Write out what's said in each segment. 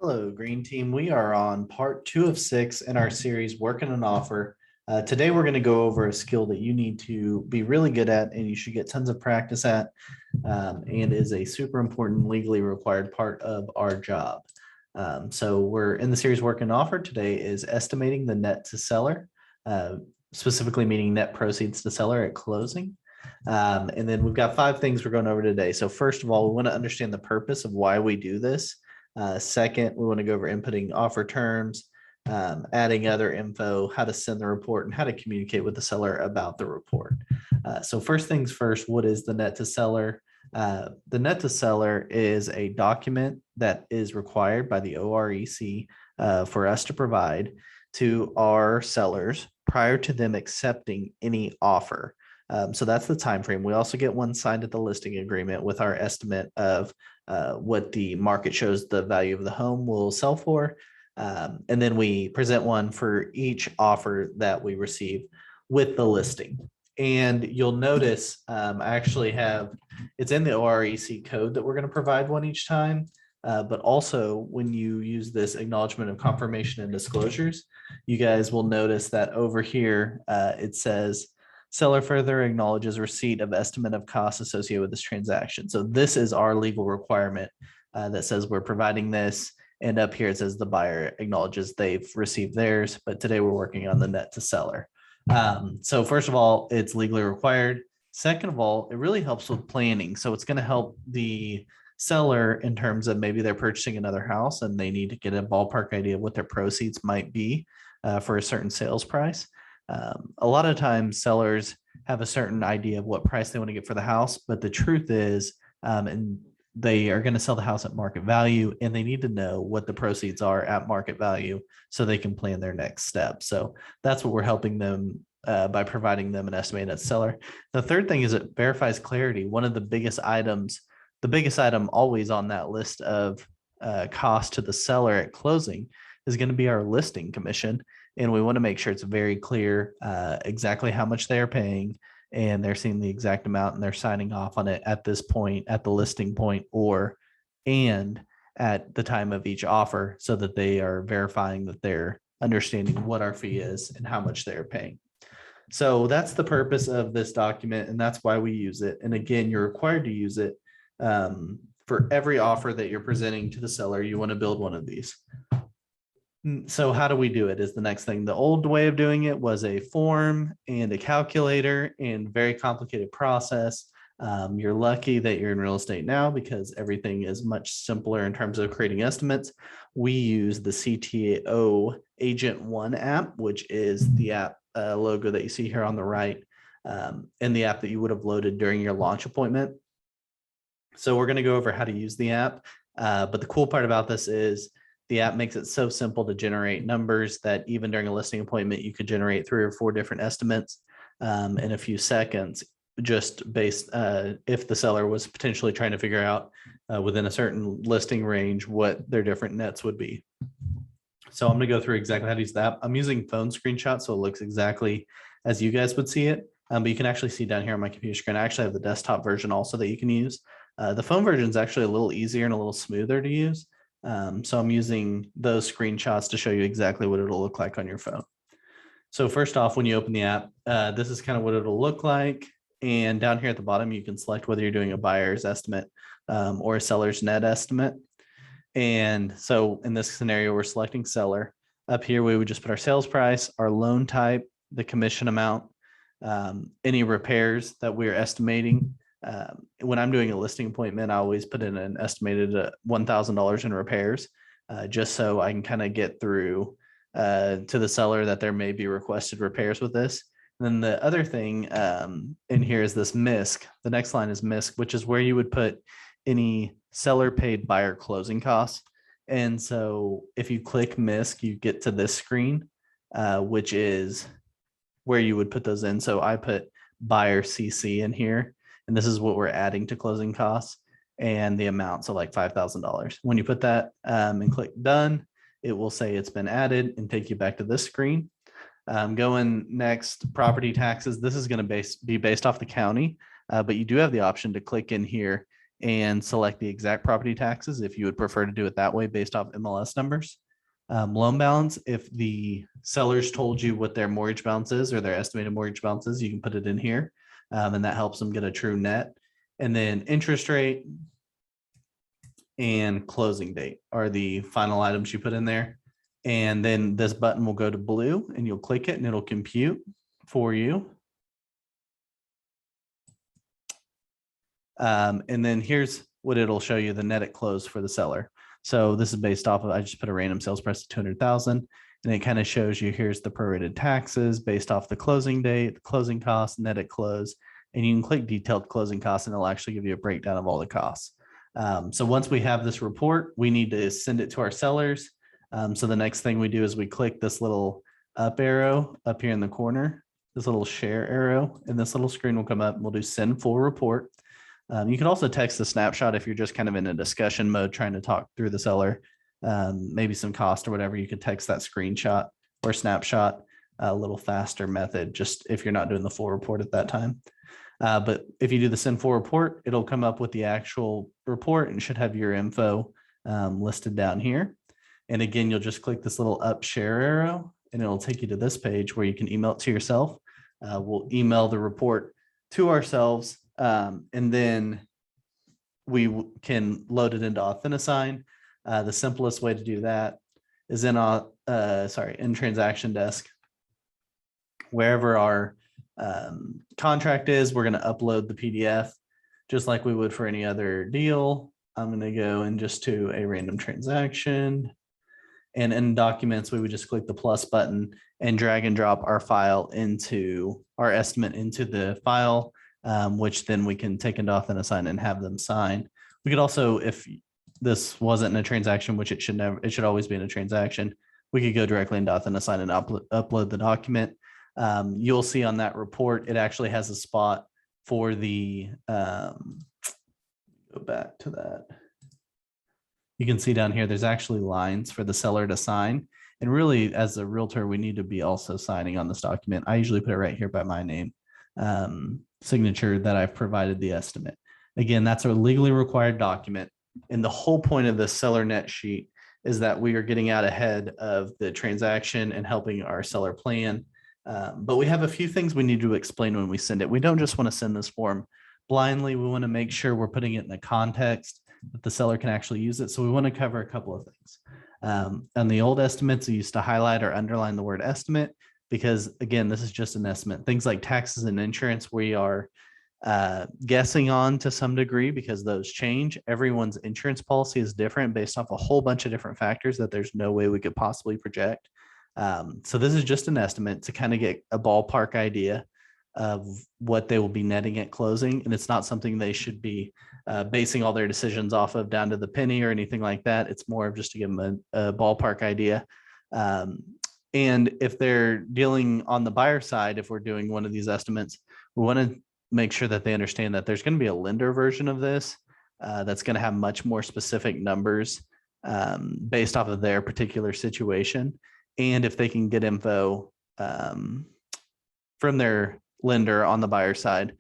Hello, Green Team. We are on part 2 of 6 in our series, Working an Offer. Today, we're going to go over a skill that you need to be really good at and you should get tons of practice at, and is a super important legally required part of our job. So we're in the series Working an Offer. Today is estimating the net to seller, specifically meaning net proceeds to seller at closing. And then we've got 5 things we're going over today. So first of all, we want to understand the purpose of why we do this. Second, we want to go over inputting offer terms, adding other info, how to send the report, and how to communicate with the seller about the report. So first things first, what is the net to seller? The net to seller is a document that is required by the OREC for us to provide to our sellers prior to them accepting any offer. So that's the time frame. We also get one signed at the listing agreement with our estimate of what the market shows the value of the home will sell for. And then we present one for each offer that we receive with the listing. And you'll notice I actually have, it's in the OREC code that we're going to provide one each time. But also when you use this acknowledgement of confirmation and disclosures, you guys will notice that over here, it says, seller further acknowledges receipt of estimate of costs associated with this transaction. So this is our legal requirement that says we're providing this. And up here it says the buyer acknowledges they've received theirs, but today we're working on the net to seller. So first of all, it's legally required. Second of all, it really helps with planning. So it's going to help the seller in terms of maybe they're purchasing another house and they need to get a ballpark idea of what their proceeds might be for a certain sales price. A lot of times sellers have a certain idea of what price they want to get for the house, but the truth is, and they are going to sell the house at market value and they need to know what the proceeds are at market value so they can plan their next step. So that's what we're helping them by providing them an estimated seller. The third thing is it verifies clarity. One of the biggest items, the biggest item always on that list of cost to the seller at closing is going to be our listing commission. And we want to make sure it's very clear exactly how much they are paying and they're seeing the exact amount and they're signing off on it at this point, at the listing point, and at the time of each offer so that they are verifying that they're understanding what our fee is and how much they're paying. So that's the purpose of this document and that's why we use it. And again, you're required to use it for every offer that you're presenting to the seller. You want to build one of these. So how do we do it is the next thing. The old way of doing it was a form and a calculator and very complicated process. You're lucky that you're in real estate now because everything is much simpler in terms of creating estimates. We use the CTO Agent One app, which is the app logo that you see here on the right, and the app that you would have loaded during your launch appointment. So we're going to go over how to use the app. But the cool part about this is the app makes it so simple to generate numbers that even during a listing appointment, you could generate 3 or 4 different estimates in a few seconds, just based if the seller was potentially trying to figure out within a certain listing range what their different nets would be. So I'm going to go through exactly how to use the app. I'm using phone screenshots, so it looks exactly as you guys would see it. But you can actually see down here on my computer screen, I actually have the desktop version also that you can use. The phone version is actually a little easier and a little smoother to use. So I'm using those screenshots to show you exactly what it'll look like on your phone. So first off, when you open the app, this is kind of what it'll look like. And down here at the bottom, you can select whether you're doing a buyer's estimate or a seller's net estimate. And so in this scenario, we're selecting seller. Up here, we would just put our sales price, our loan type, the commission amount, any repairs that we're estimating. When I'm doing a listing appointment, I always put in an estimated $1,000 in repairs, just so I can kind of get through to the seller that there may be requested repairs with this. And then the other thing in here is this MISC. The next line is MISC, which is where you would put any seller paid buyer closing costs. And so if you click MISC, you get to this screen, which is where you would put those in. So I put buyer CC in here. And this is what we're adding to closing costs and the amount, so like $5,000. When you put that and click done, it will say it's been added and take you back to this screen. Going next, property taxes. This is going to be based off the county, but you do have the option to click in here and select the exact property taxes if you would prefer to do it that way based off MLS numbers. Loan balance, if the sellers told you what their mortgage balance is or their estimated mortgage balance is, you can put it in here, and that helps them get a true net. And then interest rate and closing date are the final items you put in there. And then this button will go to blue and you'll click it and it'll compute for you. And then here's what it'll show you, the net at close for the seller. So this is based off of, I just put a random sales price of 200,000, and it kind of shows you, here's the prorated taxes based off the closing date, the closing costs, net at close, and you can click detailed closing costs and it'll actually give you a breakdown of all the costs. So once we have this report, we need to send it to our sellers. So the next thing we do is we click this little up arrow up here in the corner, this little share arrow, and this little screen will come up and we'll do send full report. You can also text a snapshot if you're just kind of in a discussion mode trying to talk through the seller, maybe some cost or whatever. You could text that screenshot or snapshot, a little faster method, just if you're not doing the full report at that time. But if you do the send full report, it'll come up with the actual report and should have your info listed down here. And again, you'll just click this little up share arrow and it'll take you to this page where you can email it to yourself. We'll email the report to ourselves. And then we can load it into Authentisign. The simplest way to do that is in in Transaction Desk. Wherever our contract is, we're going to upload the PDF just like we would for any other deal. I'm going to go in just to a random transaction. And in documents, we would just click the plus button and drag and drop our file into our estimate into the file, which then we can take into Authentisign and have them sign. We could also, if this wasn't in a transaction, which it should always be in a transaction, we could go directly into Authentisign and upload the document. You'll see on that report, it actually has a spot for the, go back to that. You can see down here, there's actually lines for the seller to sign. And really, as a realtor, we need to be also signing on this document. I usually put it right here by my name, signature that I've provided the estimate. Again, that's a legally required document. And the whole point of the seller net sheet is that we are getting out ahead of the transaction and helping our seller plan. But we have a few things we need to explain when we send it. We don't just want to send this form blindly. We want to make sure we're putting it in a context that the seller can actually use it. So we want to cover a couple of things. On the old estimates, we used to highlight or underline the word estimate because, again, this is just an estimate. Things like taxes and insurance, we are guessing on to some degree because those change. Everyone's insurance policy is different based off a whole bunch of different factors that there's no way we could possibly project. So this is just an estimate to kind of get a ballpark idea of what they will be netting at closing. And it's not something they should be basing all their decisions off of down to the penny or anything like that. It's more of just to give them a ballpark idea. And if they're dealing on the buyer side, if we're doing one of these estimates, we want to make sure that they understand that there's going to be a lender version of this that's going to have much more specific numbers based off of their particular situation. And if they can get info from their lender on the buyer side,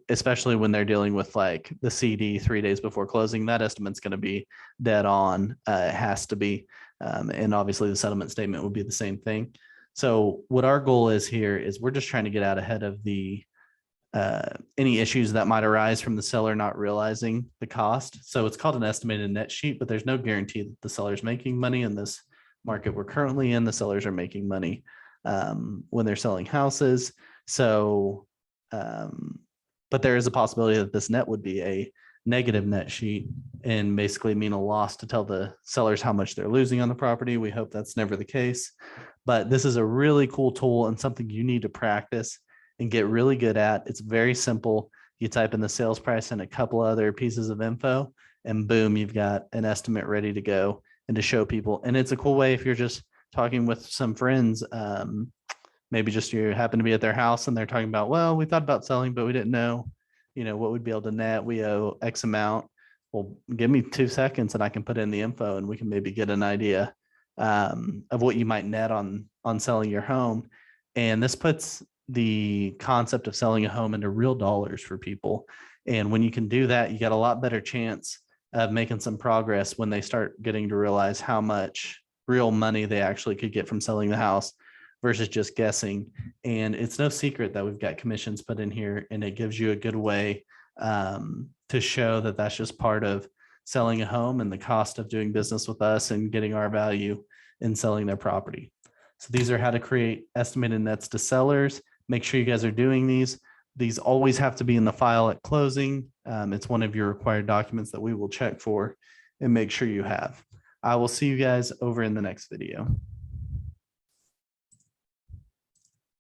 especially when they're dealing with like the CD 3 days before closing, that estimate's going to be dead on. It has to be. And obviously the settlement statement would be the same thing. So what our goal is here is we're just trying to get out ahead of the any issues that might arise from the seller not realizing the cost. So it's called an estimated net sheet, but there's no guarantee that the seller's making money in this market we're currently in. The sellers are making money when they're selling houses. So, but there is a possibility that this net would be a negative net sheet and basically mean a loss to tell the sellers how much they're losing on the property. We hope that's never the case, but this is a really cool tool and something you need to practice and get really good at. It's very simple. You type in the sales price and a couple other pieces of info and boom, you've got an estimate ready to go and to show people. And it's a cool way if you're just talking with some friends, maybe just you happen to be at their house and they're talking about, well, we thought about selling, but we didn't know, what we'd be able to net. We owe X amount. Well, give me 2 seconds and I can put in the info and we can maybe get an idea of what you might net on selling your home. And this puts the concept of selling a home into real dollars for people. And when you can do that, you got a lot better chance of making some progress when they start getting to realize how much real money they actually could get from selling the house versus just guessing. And it's no secret that we've got commissions put in here, and it gives you a good way to show that that's just part of selling a home and the cost of doing business with us and getting our value in selling their property. So these are how to create estimated nets to sellers. Make sure you guys are doing these. These always have to be in the file at closing. It's one of your required documents that we will check for and make sure you have. I will see you guys over in the next video.